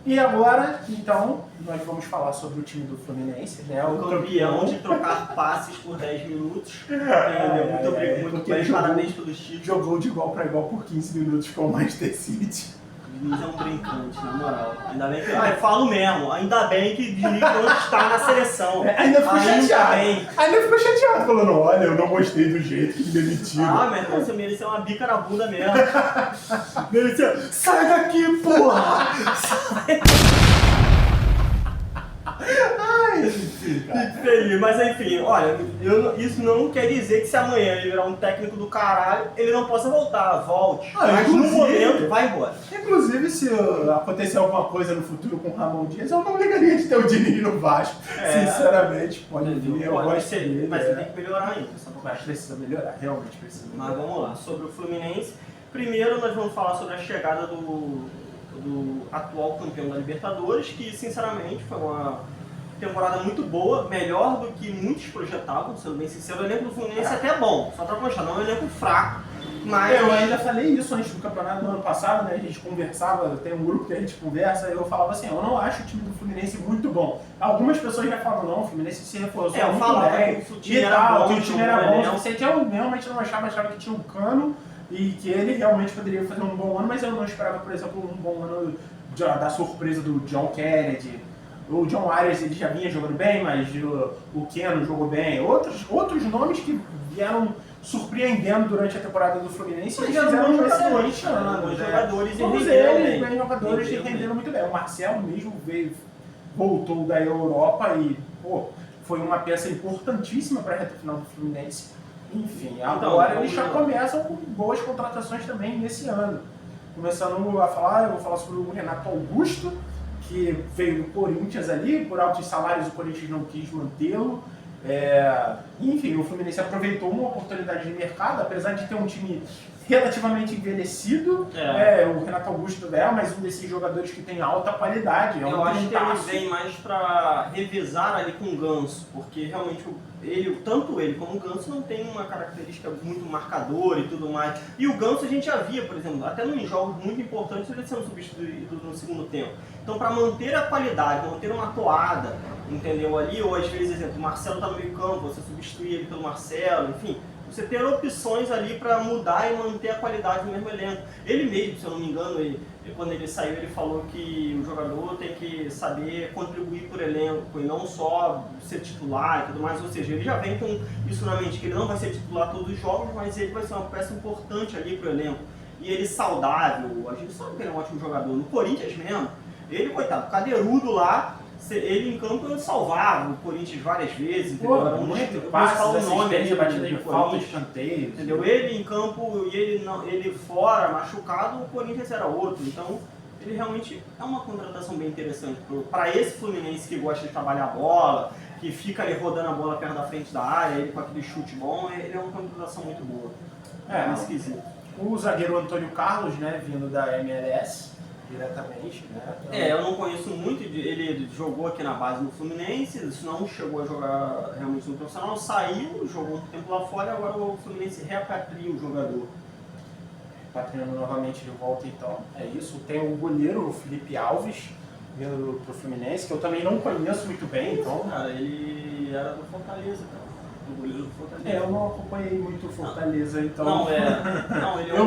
E agora, então, nós vamos falar sobre o time do Fluminense, né? O campeão de trocar passes por 10 minutos. Muito bem, parabéns pelos títulos. Jogou de igual para igual por 15 minutos com o Manchester City. O Diniz é um brincante, na moral. Ainda bem que eu falo mesmo, ainda bem que o Diniz não está na seleção. Ainda ficou chateado. Ainda ficou chateado, falando, olha, eu não gostei do jeito que me demitiram. Ah, meu irmão, você mereceu uma bica na bunda mesmo. Mereceu. Sai daqui, porra! Ai, enfim, cara. Feliz, mas enfim, olha, isso não quer dizer que se amanhã ele virar um técnico do caralho, ele não possa voltar, volte. Mas no momento, vai embora. Inclusive, se acontecer alguma coisa no futuro com o Ramon Dias, eu não ligaria de ter o Diniz no Vasco. Sinceramente, pode vir, eu gosto dele. Mas ele tem que melhorar ainda. Mas precisa melhorar, realmente precisa melhorar. Mas vamos lá, sobre o Fluminense. Primeiro nós vamos falar sobre a chegada do atual campeão da Libertadores, que sinceramente foi uma temporada muito boa, melhor do que muitos projetavam, sendo bem sincero. O elenco do Fluminense é até bom, só pra constar, não é um elenco fraco. Mas eu ainda falei isso antes do campeonato do ano passado, né? A gente conversava, tem um grupo que a gente conversa, e eu falava assim, eu não acho o time do Fluminense muito bom. Algumas pessoas já falam, não, o Fluminense se reforçou muito bem, que o time era bom, que o time era bom. Eu realmente não achava que tinha um Cano e que ele realmente poderia fazer um bom ano, mas eu não esperava, por exemplo, um bom ano da surpresa do John Kennedy. O John Arias ele já vinha jogando bem, mas o Keno jogou bem. Outros nomes que vieram surpreendendo durante a temporada do Fluminense e fizeram um excelente ano. Todos eles, bem jogadores, e renderam muito bem. O Marcelo mesmo voltou da Europa e foi uma peça importantíssima para a reta final do Fluminense. Enfim, agora eles já começam com boas contratações também nesse ano. Começando a falar, eu vou falar sobre o Renato Augusto, que veio do Corinthians ali, por altos salários o Corinthians não quis mantê-lo. Enfim, o Fluminense aproveitou uma oportunidade de mercado, apesar de ter um time relativamente envelhecido. O Renato Augusto é mais um desses jogadores que tem alta qualidade. Eu acho que ele vem mais para revezar ali com o Ganso, porque realmente tanto ele como o Ganso não tem uma característica muito marcadora e tudo mais. E o Ganso a gente já via, por exemplo, até em jogos muito importantes ele sendo substituído no segundo tempo. Então, para manter a qualidade, manter uma toada, entendeu, ali, ou às vezes, exemplo, o Marcelo está no meio campo, você substituir ele pelo Marcelo, enfim, você ter opções ali para mudar e manter a qualidade do mesmo elenco. Ele mesmo, se eu não me engano, quando ele saiu, ele falou que o jogador tem que saber contribuir por elenco e não só ser titular e tudo mais, ou seja, ele já vem com isso na mente, que ele não vai ser titular todos os jogos, mas ele vai ser uma peça importante ali pro elenco. E ele saudável, a gente sabe que ele é um ótimo jogador. No Corinthians mesmo, ele, coitado, cadeirudo lá, ele em campo salvava o Corinthians várias vezes, entendeu? Era muito fácil, nome batida de falta, escanteio. Entendeu? Ele em campo e ele fora, machucado, o Corinthians era outro. Então, ele realmente é uma contratação bem interessante para esse Fluminense que gosta de trabalhar a bola, que fica ali rodando a bola perto da frente da área, ele com aquele chute bom, ele é uma contratação muito boa. Esquisito. O zagueiro Antônio Carlos, né, vindo da MLS. Diretamente, né? Eu não conheço muito, ele jogou aqui na base no Fluminense, não chegou a jogar realmente no profissional, saiu, jogou um tempo lá fora e agora o Fluminense reapatria o jogador. Repatriando novamente de volta, então, é isso. Tem o goleiro, o Felipe Alves, vindo pro Fluminense, que eu também não conheço muito bem, então... Cara, ele era do Fortaleza, cara. O goleiro do Fortaleza. Eu não acompanhei muito o Fortaleza, então... Eu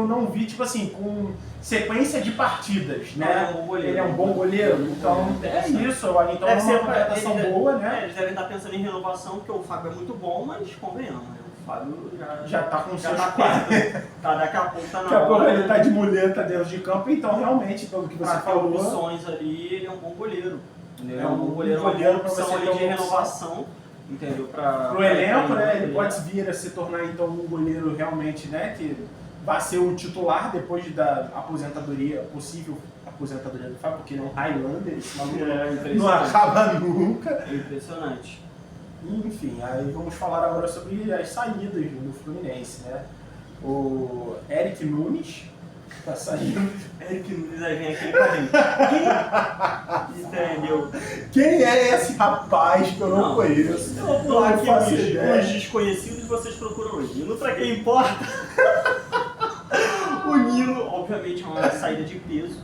não vi, tipo assim, com sequência de partidas, né? Ele é um bom goleiro, então é isso. Então é uma contratação boa, né? Eles devem estar pensando em renovação, porque o Fábio é muito bom, mas convenhamos, né? O Fábio já tá com seus daqui a pouco tá na hora. Daqui a pouco ele tá de muleta dentro de campo, então realmente, pelo que você falou... Para opções ali, ele é um bom goleiro. É um bom goleiro, uma opção ali de renovação. Entendeu? Pro elenco, né? Ele pode vir a se tornar então um goleiro realmente, né? Que vai ser o titular depois da possível aposentadoria do Fábio, porque ele é um Highlander, esse maluco não acaba nunca. É impressionante. Enfim, aí vamos falar agora sobre as saídas do Fluminense, né? O Eric Nunes tá saindo. Eric Nunes aí vem aqui pra mim. Entendeu? Quem é esse rapaz que eu não conheço? Eu vou pular aqui os desconhecidos, vocês procuram o Nino. Pra quem importa, o Nino, obviamente, é uma saída de peso.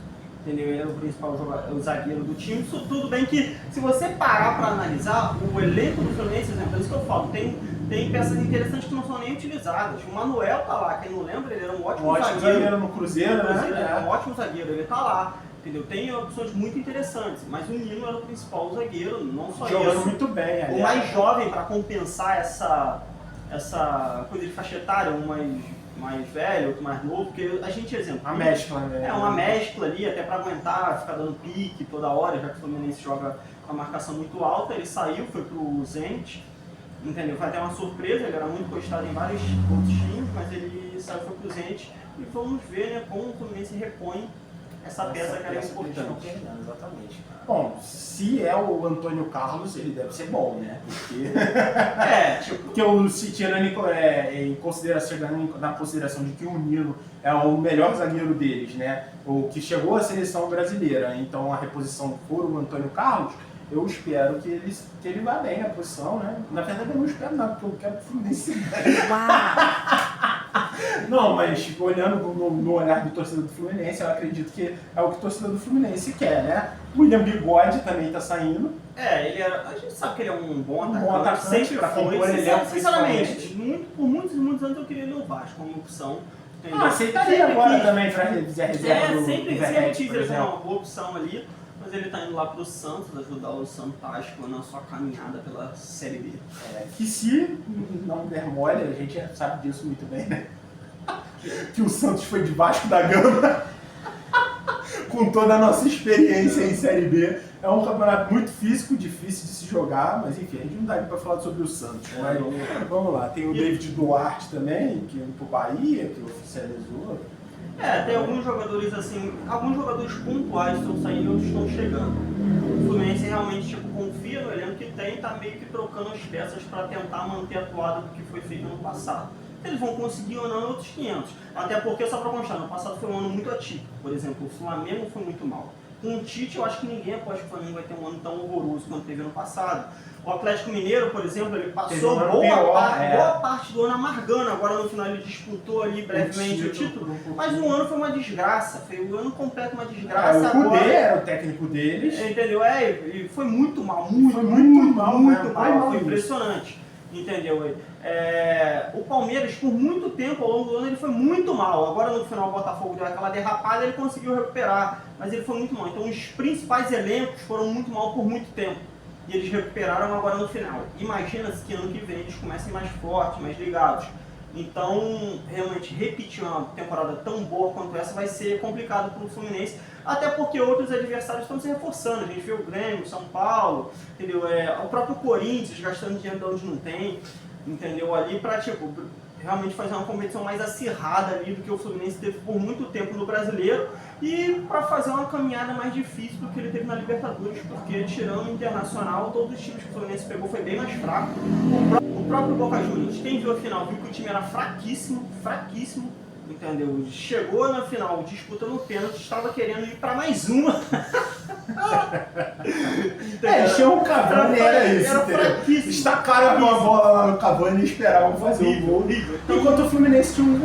entendeu? Ele era o principal jogador, o zagueiro do time. Isso tudo bem que, se você parar para analisar, o elenco do Fluminense, exemplo, é isso que eu falo, tem peças interessantes que não são nem utilizadas. O Manuel tá lá, quem não lembra, ele era um ótimo zagueiro no Cruzeiro, né? Ele era um ótimo zagueiro, ele tá lá. Entendeu? Tem opções muito interessantes, mas o Nino era o principal zagueiro, não só Jogando isso. muito bem, aliás. O mais jovem, para compensar essa coisa de faixa etária, um mais velho, outro mais novo, porque a gente, exemplo... Uma mescla, né? É uma mescla ali, até para aguentar, ficar dando pique toda hora, já que o Fluminense joga com a marcação muito alta. Ele saiu, foi pro Zenit, entendeu? Foi até uma surpresa, ele era muito gostado em vários outros times, mas ele saiu, foi pro Zenit. E vamos ver, né, como o Fluminense repõe essa peça que era importante. Exatamente. Bom, se é o Antônio Carlos, ele deve ser bom, né? Porque, porque o tirando em consideração, na consideração de que o Nino é o melhor zagueiro deles, né? O que chegou à seleção brasileira, então a reposição for o Antônio Carlos, eu espero que ele vá bem na posição, né? Na verdade eu não espero nada, porque eu quero que o Fluminense Não, mas olhando no olhar do torcedor do Fluminense, eu acredito que é o que o torcedor do Fluminense quer, né? William Bigode também tá saindo. A gente sabe que ele é um bom atacante. Um bom atacante sempre pra foi. compor elenco, Sinceramente, por muitos anos eu queria ele no Vasco como opção. Entendeu? Aceitaria agora também pra reserva do sempre Verratti, quis ele uma boa opção ali. Mas ele tá indo lá pro Santos, ajudar o Fantástico na sua caminhada pela Série B. Que se não der mole, a gente já sabe disso muito bem, né? Que o Santos foi de Vasco da Gama, com toda a nossa experiência em Série B. É um campeonato muito físico, difícil de se jogar, mas enfim, a gente não dá para falar sobre o Santos. Mas vamos lá, tem o David Duarte também, que indo pro Bahia, que oficializou. Tem alguns jogadores assim, alguns jogadores pontuais estão saindo e outros estão chegando. O Fluminense realmente confia no elenco que tem e está meio que trocando as peças para tentar manter a toada do que foi feito ano passado. Eles vão conseguir ou não em outros 500. Até porque, só para constar, no passado foi um ano muito atípico. Por exemplo, o Flamengo foi muito mal. Com o Tite, eu acho que ninguém aposta que o Flamengo vai ter um ano tão horroroso quanto teve ano passado. O Atlético Mineiro, por exemplo, ele passou boa parte do ano amargando. Agora no final ele disputou ali brevemente o título. Mas o ano foi uma desgraça. Foi um ano completo uma desgraça. O Kudê era o técnico deles. Entendeu? E foi muito mal. Muito mal. Foi impressionante. Entendeu? O Palmeiras, por muito tempo, ao longo do ano, ele foi muito mal. Agora, no final, o Botafogo deu aquela derrapada, ele conseguiu recuperar. Mas ele foi muito mal. Então, os principais elencos foram muito mal por muito tempo. E eles recuperaram agora no final. Imagina-se que ano que vem eles comecem mais fortes, mais ligados. Então, realmente, repetir uma temporada tão boa quanto essa vai ser complicado para o Fluminense, até porque outros adversários estão se reforçando. A gente vê o Grêmio, São Paulo, entendeu? O próprio Corinthians gastando dinheiro de onde não tem, entendeu? Ali para, realmente fazer uma competição mais acirrada ali do que o Fluminense teve por muito tempo no Brasileiro e para fazer uma caminhada mais difícil do que ele teve na Libertadores, porque tirando o Internacional, todos os times que o Fluminense pegou foi bem mais fraco. O próprio Boca Juniors, quem viu a final, viu que o time era fraquíssimo, entendeu? Chegou na final disputando o pênalti, estava querendo ir para mais uma. Encheu o Cavani, era isso. Era fraquíssimo. Estacaram uma bola lá no Cavani e esperavam fazer o gol. Enquanto o Fluminense tinha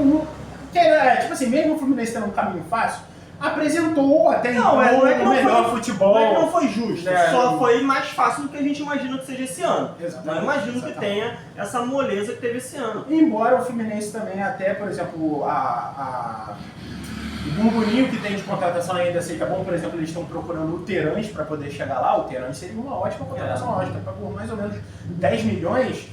que era, tipo assim, mesmo o Fluminense tendo um caminho fácil, apresentou até então o melhor futebol. Não é que não foi justo, só foi mais fácil do que a gente imagina que seja esse ano. Exatamente, eu imagino que tenha essa moleza que teve esse ano. Embora o Fluminense também até, por exemplo, o burburinho que tem de contratação ainda seja bom, por exemplo, eles estão procurando o Terãs para poder chegar lá. O Terãs seria uma ótima contratação, lógica, pagou mais ou menos 10 milhões.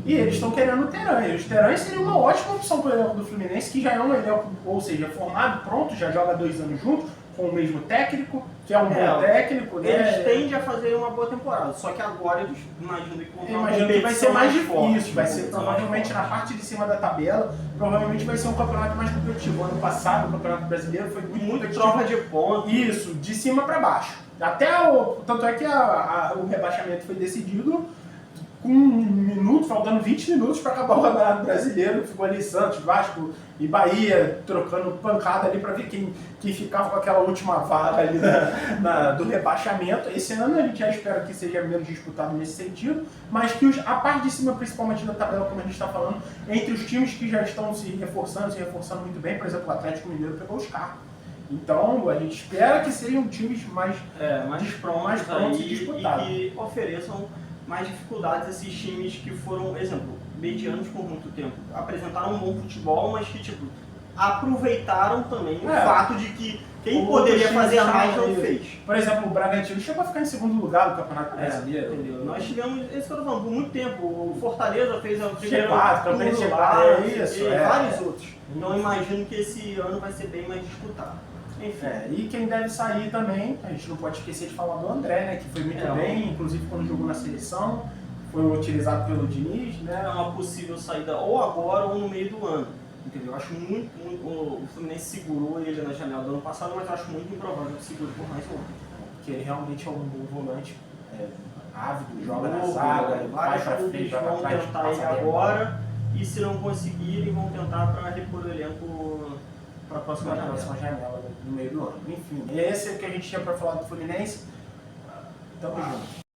E eles estão querendo o Terãs. Os Terãs seria uma ótima opção para o elenco do Fluminense, que já é um elenco, ou seja, formado, pronto, já joga 2 anos juntos, com o mesmo técnico, que é um bom técnico. Eles tendem a fazer uma boa temporada, só que agora eles imaginam que vai ser mais difícil, vai ser provavelmente na parte de cima da tabela, provavelmente vai ser um campeonato mais competitivo. Ano passado, o Campeonato Brasileiro foi muito troca de pontos. Isso, de cima para baixo. Tanto é que o rebaixamento foi decidido com faltando 20 minutos para acabar o Campeonato Brasileiro. Ficou ali Santos, Vasco e Bahia trocando pancada ali para ver quem ficava com aquela última vaga ali do rebaixamento. Esse ano a gente já espera que seja menos disputado nesse sentido, mas que a parte de cima, principalmente da tabela, como a gente está falando, entre os times que já estão se reforçando muito bem, por exemplo, o Atlético Mineiro pegou os carros. Então a gente espera que sejam times mais mais prontos aí, e disputados. e que ofereçam mais dificuldades a esses times que foram, exemplo, medianos por muito tempo. Apresentaram um bom futebol, mas que tipo, aproveitaram também o fato de que quem poderia fazer mais não fez. Por exemplo, o Bragantino chegou a ficar em segundo lugar do Campeonato Brasileiro. Entendeu? Nós tivemos, isso que eu tô falando, por muito tempo. O Fortaleza fez a primeira G4, Campeonato G4, e vários outros. Então eu imagino que esse ano vai ser bem mais disputado. Enfim. E quem deve sair também, a gente não pode esquecer de falar do André, né, que foi muito bem, inclusive quando jogou na seleção, foi utilizado pelo Diniz, né? É uma possível saída ou agora ou no meio do ano. Entendeu? Eu acho muito, o Fluminense segurou ele na janela do ano passado, mas eu acho muito improvável que segure por mais um ano. Porque ele realmente é um bom volante, ávido, joga na zaga, vários clubes vão tentar ele agora, e se não conseguirem, vão tentar para repor o elenco para a próxima janela no meio do ano. Enfim, esse é o que a gente tinha para falar do Fluminense. Tamo junto.